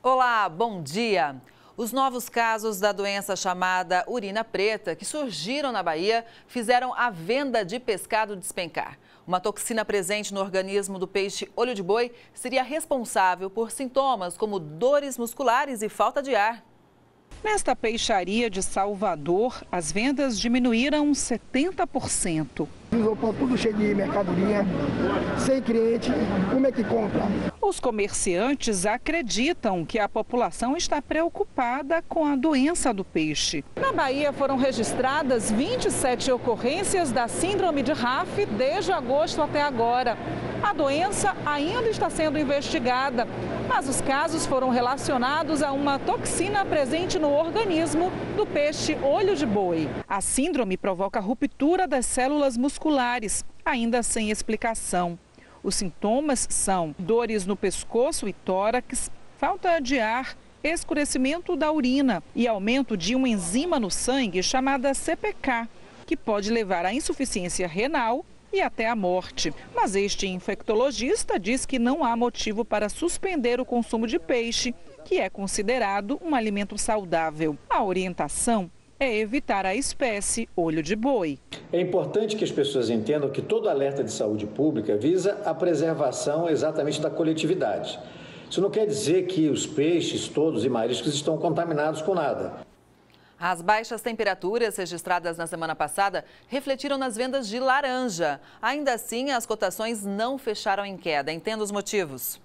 Olá, bom dia. Os novos casos da doença chamada urina preta, que surgiram na Bahia, fizeram a venda de pescado despencar. Uma toxina presente no organismo do peixe olho de boi seria responsável por sintomas como dores musculares e falta de ar. Nesta peixaria de Salvador, as vendas diminuíram 70%. Isopor tudo cheio de mercadoria, sem cliente, como é que compra? Os comerciantes acreditam que a população está preocupada com a doença do peixe. Na Bahia foram registradas 27 ocorrências da síndrome de RAF desde agosto até agora. A doença ainda está sendo investigada, mas os casos foram relacionados a uma toxina presente no organismo do peixe olho de boi. A síndrome provoca ruptura das células musculares, ainda sem explicação. Os sintomas são dores no pescoço e tórax, falta de ar, escurecimento da urina e aumento de uma enzima no sangue chamada CPK, que pode levar à insuficiência renal e até à morte. Mas este infectologista diz que não há motivo para suspender o consumo de peixe, que é considerado um alimento saudável. A orientação é evitar a espécie olho de boi. É importante que as pessoas entendam que todo alerta de saúde pública visa a preservação exatamente da coletividade. Isso não quer dizer que os peixes todos e mariscos estão contaminados com nada. As baixas temperaturas registradas na semana passada refletiram nas vendas de laranja. Ainda assim, as cotações não fecharam em queda. Entenda os motivos.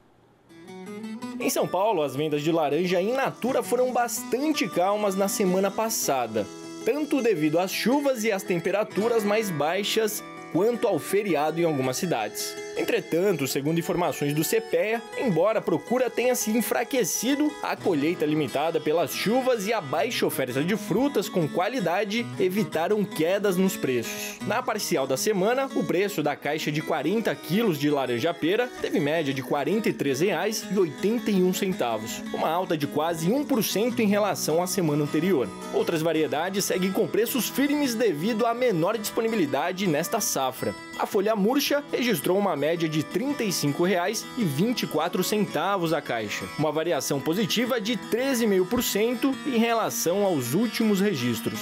Em São Paulo, as vendas de laranja in natura foram bastante calmas na semana passada, tanto devido às chuvas e às temperaturas mais baixas, quanto ao feriado em algumas cidades. Entretanto, segundo informações do CPEA, embora a procura tenha se enfraquecido, a colheita limitada pelas chuvas e a baixa oferta de frutas com qualidade evitaram quedas nos preços. Na parcial da semana, o preço da caixa de 40 quilos de laranja-pera teve média de R$ 43,81, uma alta de quase 1% em relação à semana anterior. Outras variedades seguem com preços firmes devido à menor disponibilidade nesta safra. A folha murcha registrou uma média de R$ 35,24 a caixa, uma variação positiva de 13,5% em relação aos últimos registros.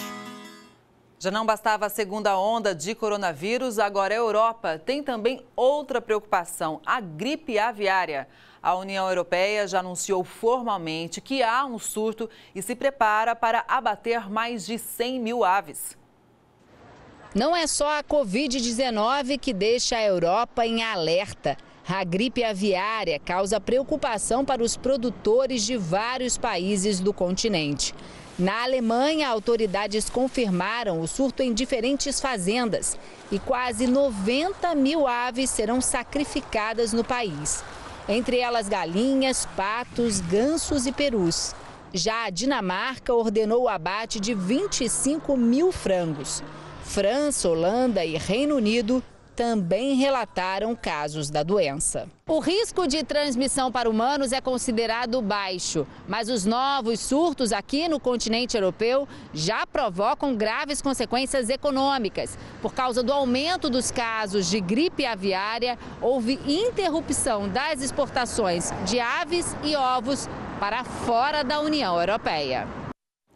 Já não bastava a segunda onda de coronavírus, agora a Europa tem também outra preocupação, a gripe aviária. A União Europeia já anunciou formalmente que há um surto e se prepara para abater mais de 100 mil aves. Não é só a Covid-19 que deixa a Europa em alerta. A gripe aviária causa preocupação para os produtores de vários países do continente. Na Alemanha, autoridades confirmaram o surto em diferentes fazendas e quase 90 mil aves serão sacrificadas no país. Entre elas galinhas, patos, gansos e perus. Já a Dinamarca ordenou o abate de 25 mil frangos. França, Holanda e Reino Unido também relataram casos da doença. O risco de transmissão para humanos é considerado baixo, mas os novos surtos aqui no continente europeu já provocam graves consequências econômicas. Por causa do aumento dos casos de gripe aviária, houve interrupção das exportações de aves e ovos para fora da União Europeia.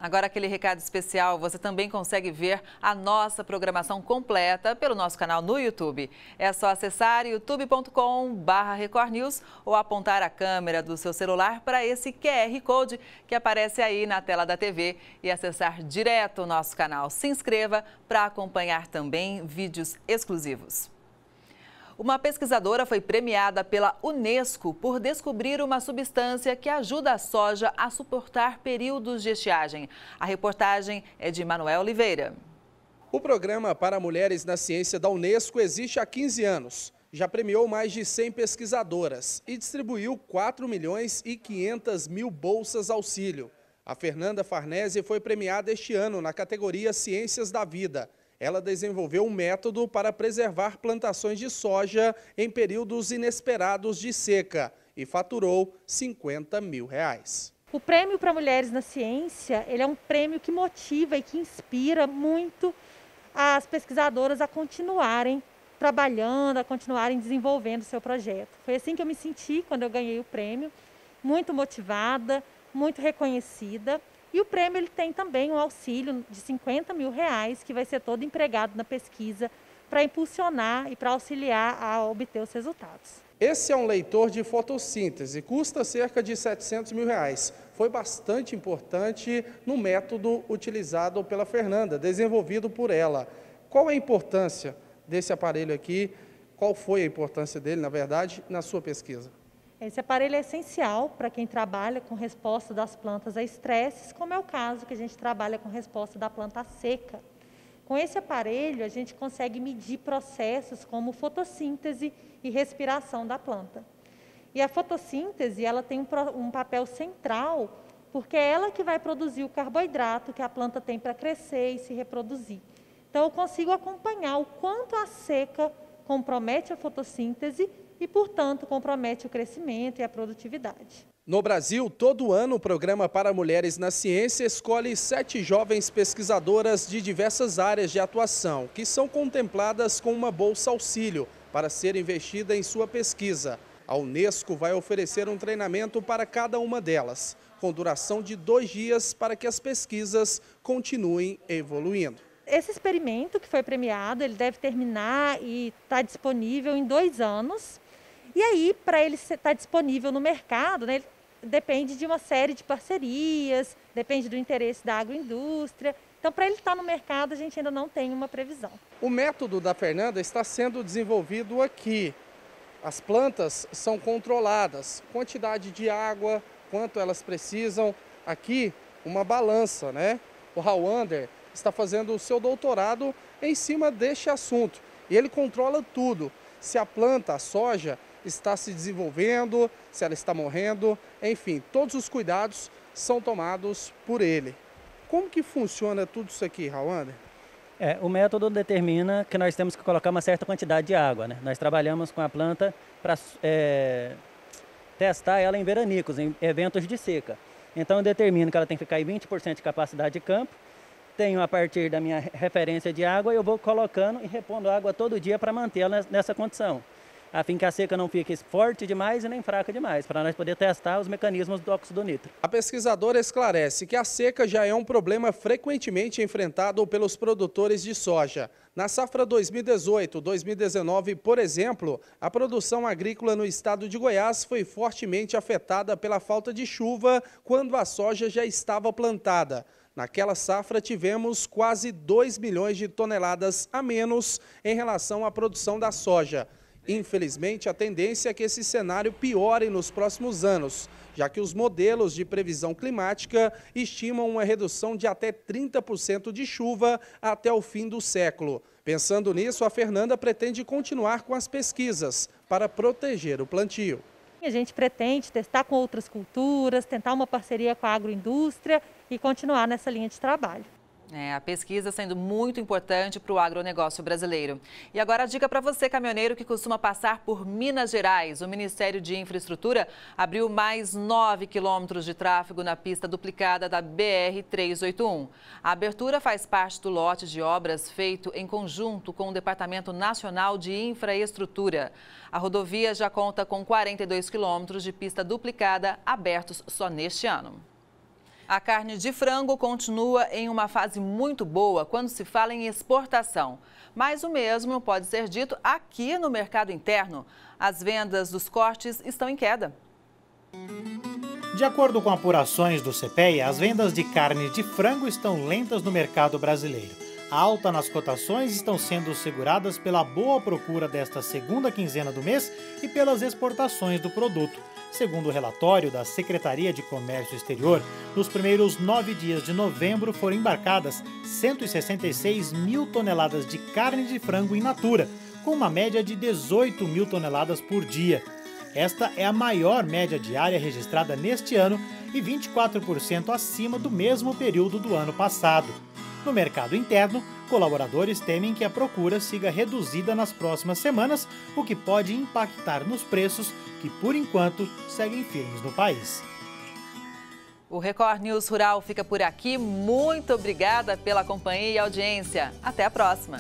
Agora aquele recado especial, você também consegue ver a nossa programação completa pelo nosso canal no YouTube. É só acessar youtube.com/recordnews ou apontar a câmera do seu celular para esse QR Code que aparece aí na tela da TV e acessar direto o nosso canal. Se inscreva para acompanhar também vídeos exclusivos. Uma pesquisadora foi premiada pela Unesco por descobrir uma substância que ajuda a soja a suportar períodos de estiagem. A reportagem é de Manuel Oliveira. O Programa para Mulheres na Ciência da Unesco existe há 15 anos. Já premiou mais de 100 pesquisadoras e distribuiu 4.500.000 bolsas auxílio. A Fernanda Farnese foi premiada este ano na categoria Ciências da Vida. Ela desenvolveu um método para preservar plantações de soja em períodos inesperados de seca e faturou R$50 mil. O Prêmio para Mulheres na Ciência, ele é um prêmio que motiva e que inspira muito as pesquisadoras a continuarem trabalhando, a continuarem desenvolvendo o seu projeto. Foi assim que eu me senti quando eu ganhei o prêmio muito motivada, muito reconhecida. E o prêmio ele tem também um auxílio de R$50 mil, que vai ser todo empregado na pesquisa para impulsionar e para auxiliar a obter os resultados. Esse é um leitor de fotossíntese, custa cerca de R$700 mil. Foi bastante importante no método utilizado pela Fernanda, desenvolvido por ela. Qual é a importância desse aparelho aqui? Qual foi a importância dele, na verdade, na sua pesquisa? Esse aparelho é essencial para quem trabalha com resposta das plantas a estresses, como é o caso que a gente trabalha com resposta da planta seca. Com esse aparelho, a gente consegue medir processos como fotossíntese e respiração da planta. E a fotossíntese, ela tem um papel central, porque é ela que vai produzir o carboidrato que a planta tem para crescer e se reproduzir. Então, eu consigo acompanhar o quanto a seca compromete a fotossíntese e, portanto, compromete o crescimento e a produtividade. No Brasil, todo ano o Programa para Mulheres na Ciência escolhe 7 jovens pesquisadoras de diversas áreas de atuação, que são contempladas com uma bolsa auxílio para ser investida em sua pesquisa. A Unesco vai oferecer um treinamento para cada uma delas, com duração de 2 dias para que as pesquisas continuem evoluindo. Esse experimento que foi premiado, ele deve terminar e está disponível em 2 anos. E aí, para ele estar disponível no mercado, né, depende de uma série de parcerias, depende do interesse da agroindústria. Então, para ele estar no mercado, a gente ainda não tem uma previsão. O método da Fernanda está sendo desenvolvido aqui. As plantas são controladas, quantidade de água, quanto elas precisam. Aqui, uma balança, né? O Hauander está fazendo o seu doutorado em cima deste assunto. E ele controla tudo. Se a planta, a soja, está se desenvolvendo, se ela está morrendo, enfim, todos os cuidados são tomados por ele. Como que funciona tudo isso aqui, Hauander? O método determina que nós temos que colocar uma certa quantidade de água, né? Nós trabalhamos com a planta para testar ela em veranicos, em eventos de seca. Então eu determino que ela tem que ficar em 20% de capacidade de campo. Tenho a partir da minha referência de água, eu vou colocando e repondo água todo dia para mantê-la nessa condição, a fim que a seca não fique forte demais e nem fraca demais, para nós poder testar os mecanismos do óxido nítrico. A pesquisadora esclarece que a seca já é um problema frequentemente enfrentado pelos produtores de soja. Na safra 2018-2019, por exemplo, a produção agrícola no estado de Goiás foi fortemente afetada pela falta de chuva quando a soja já estava plantada. Naquela safra, tivemos quase 2 milhões de toneladas a menos em relação à produção da soja. Infelizmente, a tendência é que esse cenário piore nos próximos anos, já que os modelos de previsão climática estimam uma redução de até 30% de chuva até o fim do século. Pensando nisso, a Fernanda pretende continuar com as pesquisas para proteger o plantio. A gente pretende testar com outras culturas, tentar uma parceria com a agroindústria e continuar nessa linha de trabalho. A pesquisa sendo muito importante para o agronegócio brasileiro. E agora a dica para você, caminhoneiro, que costuma passar por Minas Gerais. O Ministério de Infraestrutura abriu mais 9 quilômetros de tráfego na pista duplicada da BR-381. A abertura faz parte do lote de obras feito em conjunto com o Departamento Nacional de Infraestrutura. A rodovia já conta com 42 quilômetros de pista duplicada abertos só neste ano. A carne de frango continua em uma fase muito boa quando se fala em exportação. Mas o mesmo não pode ser dito aqui no mercado interno. As vendas dos cortes estão em queda. De acordo com apurações do CPEA, as vendas de carne de frango estão lentas no mercado brasileiro. A alta nas cotações estão sendo seguradas pela boa procura desta segunda quinzena do mês e pelas exportações do produto. Segundo o relatório da Secretaria de Comércio Exterior, nos primeiros 9 dias de novembro foram embarcadas 166 mil toneladas de carne de frango in natura, com uma média de 18 mil toneladas por dia. Esta é a maior média diária registrada neste ano e 24% acima do mesmo período do ano passado. No mercado interno, colaboradores temem que a procura siga reduzida nas próximas semanas, o que pode impactar nos preços que, por enquanto, seguem firmes no país. O Record News Rural fica por aqui. Muito obrigada pela companhia e audiência. Até a próxima!